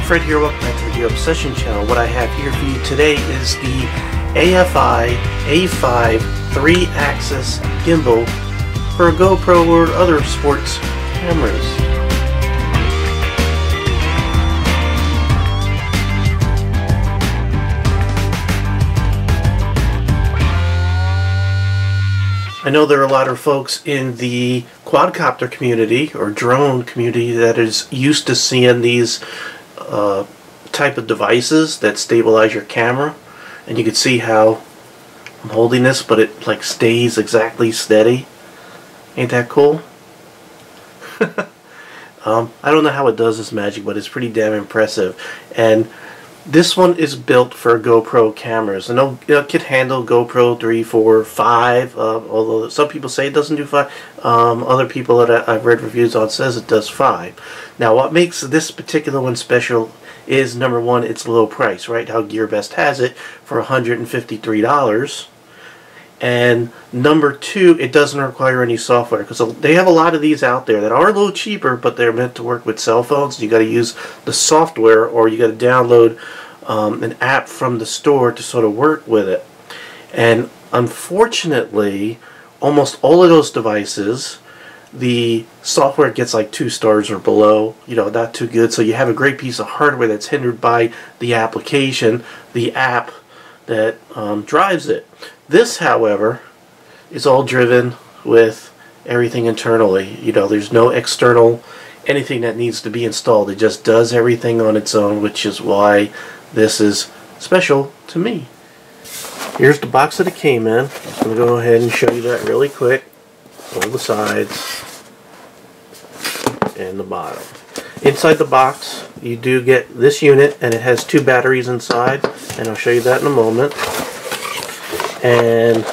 Fred here, welcome back to the Gear Obsession channel. What I have here for you today is the AFI A5 3-axis gimbal for a GoPro or other sports cameras. I know there are a lot of folks in the quadcopter community or drone community that is used to seeing these type of devices that stabilize your camera, and you can see how I'm holding this, but it like stays exactly steady. Ain't that cool? I don't know how it does this magic, but it's pretty damn impressive. And this one is built for GoPro cameras. I know it could handle GoPro 3, 4, 5, although some people say it doesn't do 5. Other people that I've read reviews on says it does 5. Now what makes this particular one special is, number one, its low price, right? How GearBest has it for $153. And number two, it doesn't require any software, because they have a lot of these out there that are a little cheaper, but they're meant to work with cell phones. You got to use the software, or you got to download an app from the store to sort of work with it. And unfortunately, almost all of those devices, the software gets like 2 stars or below, you know, not too good. So you have a great piece of hardware that's hindered by the application, the app that drives it. This, however, is all driven with everything internally. You know, there's no external anything that needs to be installed. It just does everything on its own, which is why this is special to me. Here's the box that it came in. I'm just going to go ahead and show you that really quick. All the sides and the bottom. Inside the box, you do get this unit, and it has 2 batteries inside, and I'll show you that in a moment. And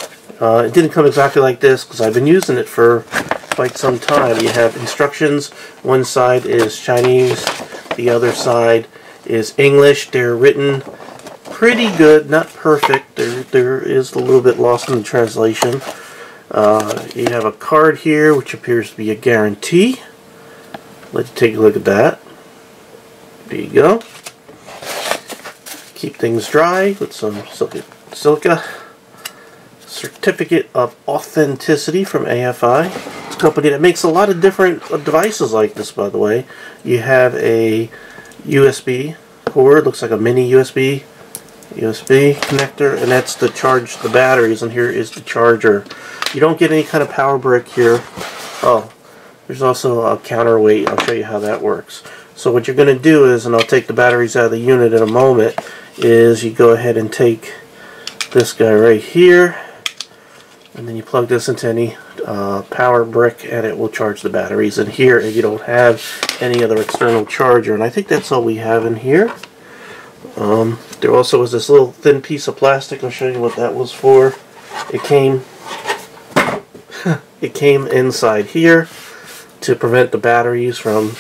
it didn't come exactly like this, because I've been using it for quite some time. You have instructions. One side is Chinese, the other side is English. They're written pretty good, not perfect. There is a little bit lost in the translation. You have a card here, which appears to be a guarantee. Let's take a look at that. There you go. Keep things dry with some silica. Certificate of authenticity from AFI. It's a company that makes a lot of different devices like this, by the way. You have a USB cord, looks like a mini USB connector, and that's to charge the batteries, and here is the charger. You don't get any kind of power brick here. Oh, there's also a counterweight. I'll show you how that works. So what you're going to do is, and I'll take the batteries out of the unit in a moment, is you go ahead and take this guy right here, and then you plug this into any power brick, and it will charge the batteries. And here you don't have any other external charger, and I think that's all we have in here. There also was this little thin piece of plastic. I'll show you what that was for. It came inside here to prevent the batteries from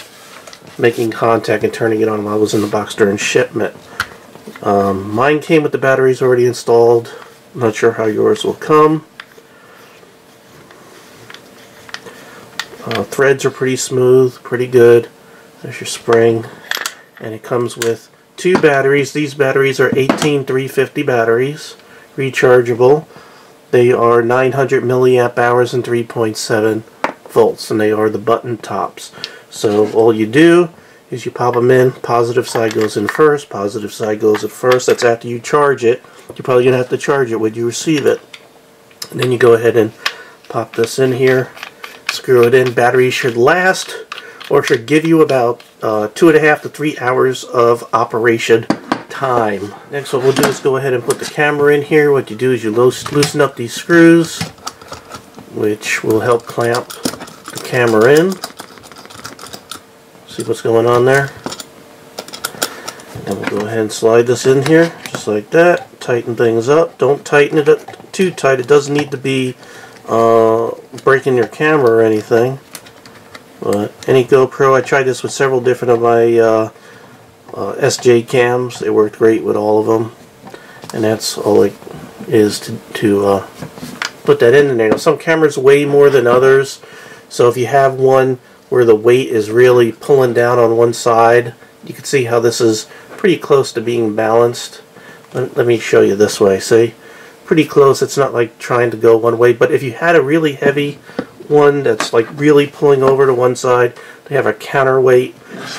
making contact and turning it on while it was in the box during shipment. Mine came with the batteries already installed. I'm not sure how yours will come. Threads are pretty smooth, pretty good. There's your spring, and it comes with 2 batteries. These batteries are 18350 batteries, rechargeable. They are 900 milliamp hours and 3.7 volts, and they are the button tops. So all you do is you pop them in. Positive side goes in first, positive side goes at first. That's after you charge it. You're probably going to have to charge it when you receive it. And then you go ahead and pop this in here, screw it in. Battery should last, or should give you about 2.5 to 3 hours of operation time. Next, what we'll do is go ahead and put the camera in here. What you do is you loosen up these screws, which will help clamp the camera in. See what's going on there? And we'll go ahead and slide this in here, just like that. Tighten things up. Don't tighten it up too tight. It doesn't need to be breaking your camera or anything. But any GoPro, I tried this with several different of my SJ cams. It worked great with all of them, and that's all it is to put that in there. Now, some cameras weigh more than others, so if you have one where the weight is really pulling down on one side, you can see how this is pretty close to being balanced. Let me show you this way. See? Pretty close. It's not like trying to go one way, but if you had a really heavy one that's like really pulling over to one side, they have a counterweight.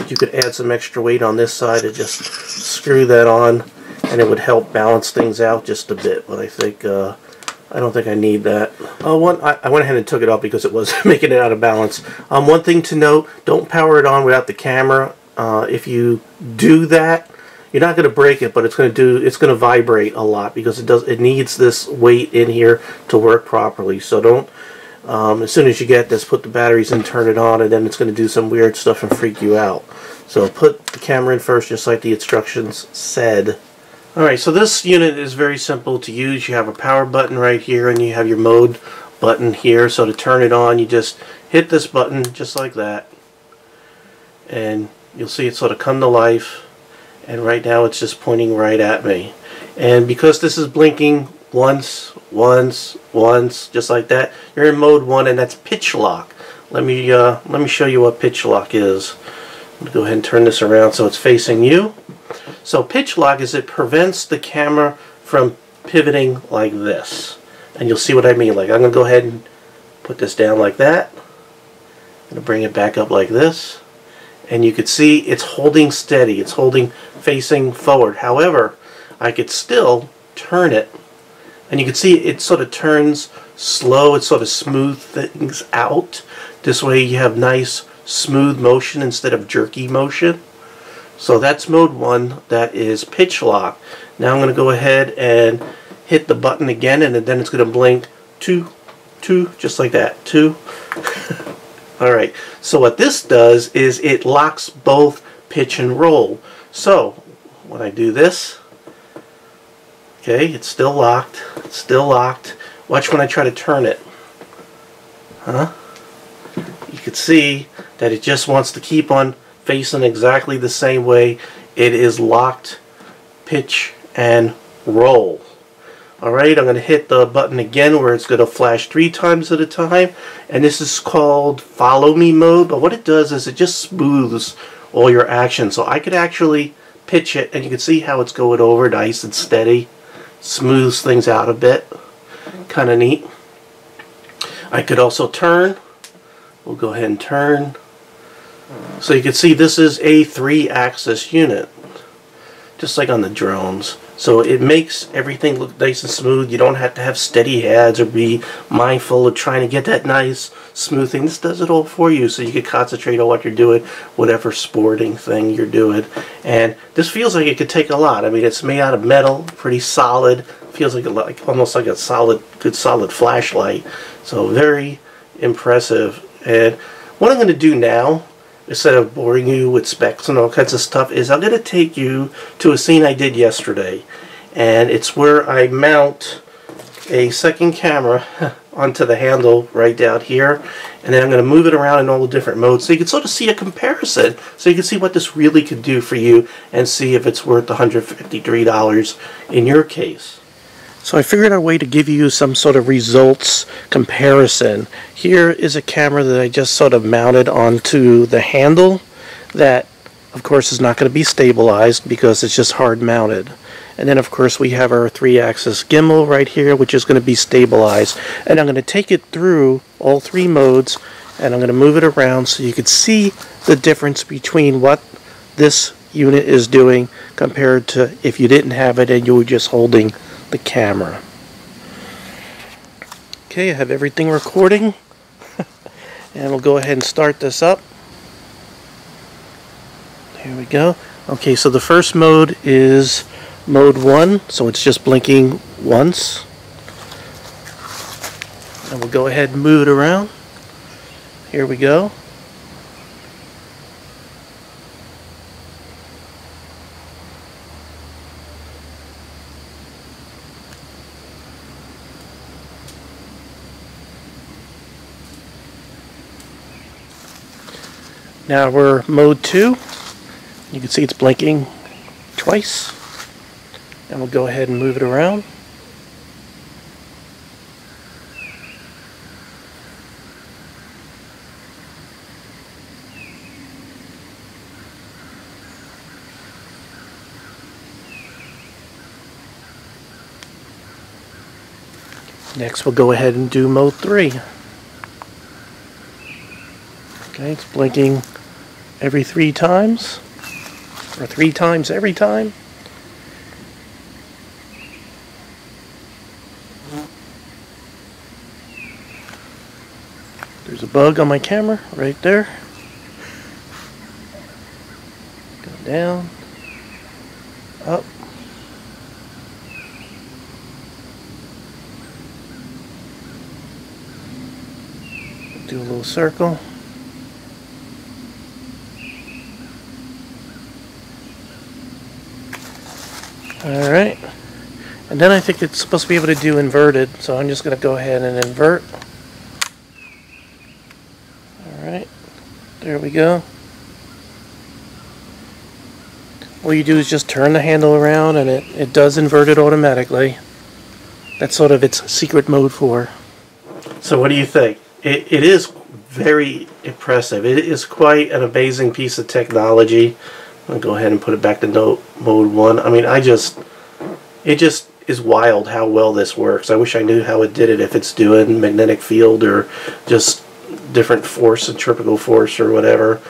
You could add some extra weight on this side and just screw that on, and it would help balance things out just a bit. But I think I don't think I need that. I went ahead and took it off because it was making it out of balance. One thing to note: don't power it on without the camera. If you do that, you're not going to break it, but it's going to vibrate a lot because it needs this weight in here to work properly. So don't, as soon as you get this, put the batteries in, turn it on, and then it's going to do some weird stuff and freak you out. So put the camera in first, just like the instructions said. Alright, so this unit is very simple to use. You have a power button right here, and you have your mode button here. So to turn it on, you just hit this button just like that, and you'll see it sort of come to life. And right now it's just pointing right at me. And because this is blinking once, just like that, you're in mode 1, and that's pitch lock. Let me show you what pitch lock is. I'm going to go ahead and turn this around so it's facing you. So pitch lock is it prevents the camera from pivoting like this. And you'll see what I mean. Like, I'm going to go ahead and put this down like that. I'm going to bring it back up like this. And you could see it's holding steady. It's holding facing forward. However, I could still turn it. And you can see it sort of turns slow. It sort of smooths things out. This way you have nice smooth motion instead of jerky motion. So that's mode 1. That is pitch lock. Now I'm going to go ahead and hit the button again, and then it's going to blink 2, just like that. 2. Alright, so what this does is it locks both pitch and roll. So when I do this, okay, it's still locked. It's still locked. Watch when I try to turn it. You can see that it just wants to keep on facing exactly the same way. It is locked, pitch, and roll. Alright, I'm going to hit the button again where it's going to flash 3 times at a time, and this is called follow me mode, but what it does is it just smooths all your action. So I could actually pitch it, and you can see how it's going over nice and steady. Smooths things out a bit. Kind of neat. I could also turn. We'll go ahead and turn. So you can see this is a 3-axis unit, just like on the drones. So it makes everything look nice and smooth. You don't have to have steady hands or be mindful of trying to get that nice smooth thing. This does it all for you, so you can concentrate on what you're doing, whatever sporting thing you're doing. And this feels like it could take a lot. I mean, it's made out of metal, pretty solid. Feels like almost like a good solid flashlight. So very impressive. And what I'm going to do now, instead of boring you with specs and all kinds of stuff, is I'm going to take you to a scene I did yesterday. And it's where I mount a second camera onto the handle right down here. And then I'm going to move it around in all the different modes so you can sort of see a comparison. So you can see what this really could do for you and see if it's worth $153 in your case. So I figured out a way to give you some sort of results comparison. Here is a camera that I just sort of mounted onto the handle that, of course, is not going to be stabilized because it's just hard mounted. And then, of course, we have our 3-axis gimbal right here, which is going to be stabilized. And I'm going to take it through all 3 modes, and I'm going to move it around so you can see the difference between what this unit is doing compared to if you didn't have it and you were just holding the camera. Okay, I have everything recording. And we'll go ahead and start this up. Here we go. Okay, so the first mode is mode 1, so it's just blinking once. And we'll go ahead and move it around. Here we go. Now we're mode 2. You can see it's blinking twice. And we'll go ahead and move it around. Next we'll go ahead and do mode 3. Okay, it's blinking every 3 times, or 3 times every time. There's a bug on my camera right there. Go down, up. Do a little circle. Alright. And then I think it's supposed to be able to do inverted, so I'm just going to go ahead and invert. Alright. There we go. All you do is just turn the handle around and it does invert it automatically. That's sort of its secret mode 4. So what do you think? It is very impressive. It is quite an amazing piece of technology. I'll go ahead and put it back to mode 1. I mean, it just is wild how well this works. I wish I knew how it did it, if it's doing magnetic field or just different force, centrifugal force or whatever.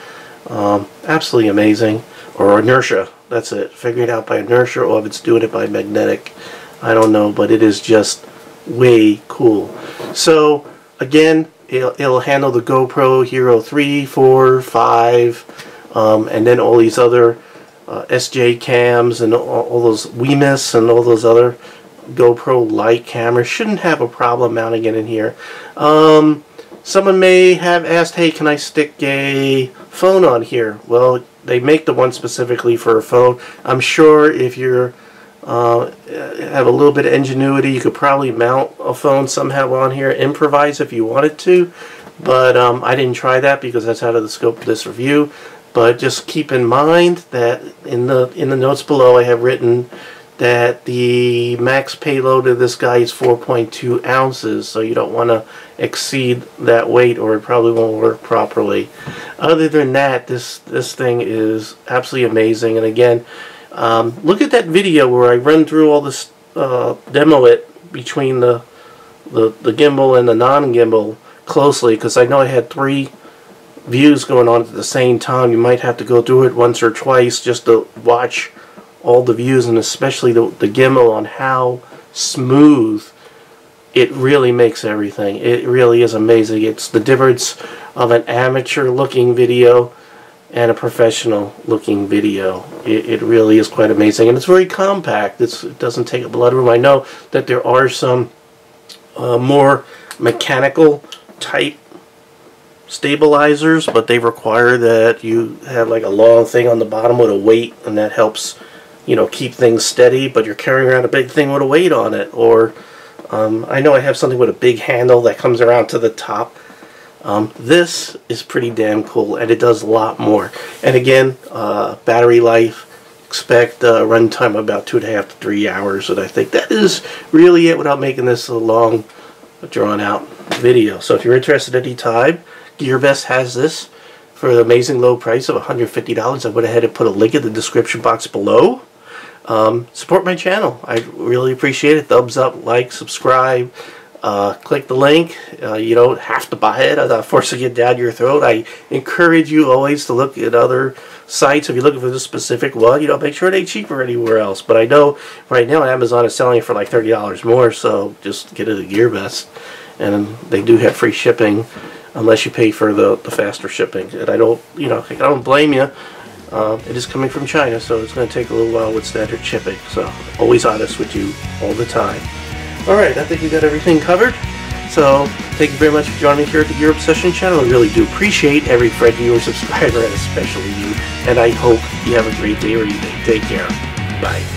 Absolutely amazing. Or inertia, that's it. Figure it out by inertia, or if it's doing it by magnetic. I don't know, but it is just way cool. So, again, it'll handle the GoPro Hero 3, 4, 5, and then all these other SJ cams and all those WeMiss and all those other GoPro Lite cameras. Shouldn't have a problem mounting it in here. Someone may have asked, hey, can I stick a phone on here? Well, they make the one specifically for a phone. I'm sure if you're have a little bit of ingenuity, you could probably mount a phone somehow on here, improvise if you wanted to, but I didn't try that because that's out of the scope of this review. But just keep in mind that in the notes below I have written that the max payload of this guy is 4.2 ounces, so you don't want to exceed that weight or it probably won't work properly. Other than that, this thing is absolutely amazing. And again, look at that video where I run through all this, demo it between the gimbal and the non-gimbal closely, because I know I had 3 views going on at the same time. You might have to go through it once or twice just to watch all the views, and especially the gimbal, on how smooth it really makes everything. It really is amazing. It's the difference of an amateur looking video and a professional looking video. It really is quite amazing, and it's very compact. It doesn't take up a lot of room. I know that there are some more mechanical type stabilizers, but they require that you have like a long thing on the bottom with a weight, and that helps, you know, keep things steady. But you're carrying around a big thing with a weight on it. Or I know I have something with a big handle that comes around to the top. This is pretty damn cool, and it does a lot more. And again, battery life, expect runtime of about 2.5 to 3 hours, and I think that is really it without making this a long, drawn out video. So if you're interested at any time, GearBest has this for an amazing low price of $150. I went ahead and put a link in the description box below. Support my channel. I really appreciate it. Thumbs up, like, subscribe. Click the link. You don't have to buy it. I'm not forcing it down your throat. I encourage you always to look at other sites. If you're looking for this specific one, you know, make sure it ain't cheaper anywhere else. But I know right now Amazon is selling it for like $30 more, so just get it at GearBest. And they do have free shipping unless you pay for the faster shipping. And I don't, you know, I don't blame you. It is coming from China, so it's going to take a little while with standard shipping. So always honest with you all the time. Alright, I think we got everything covered. So, thank you very much for joining me here at the Gear Obsession channel. I really do appreciate every friend, viewer, subscriber, and especially you. And I hope you have a great day or evening. Take care. Bye.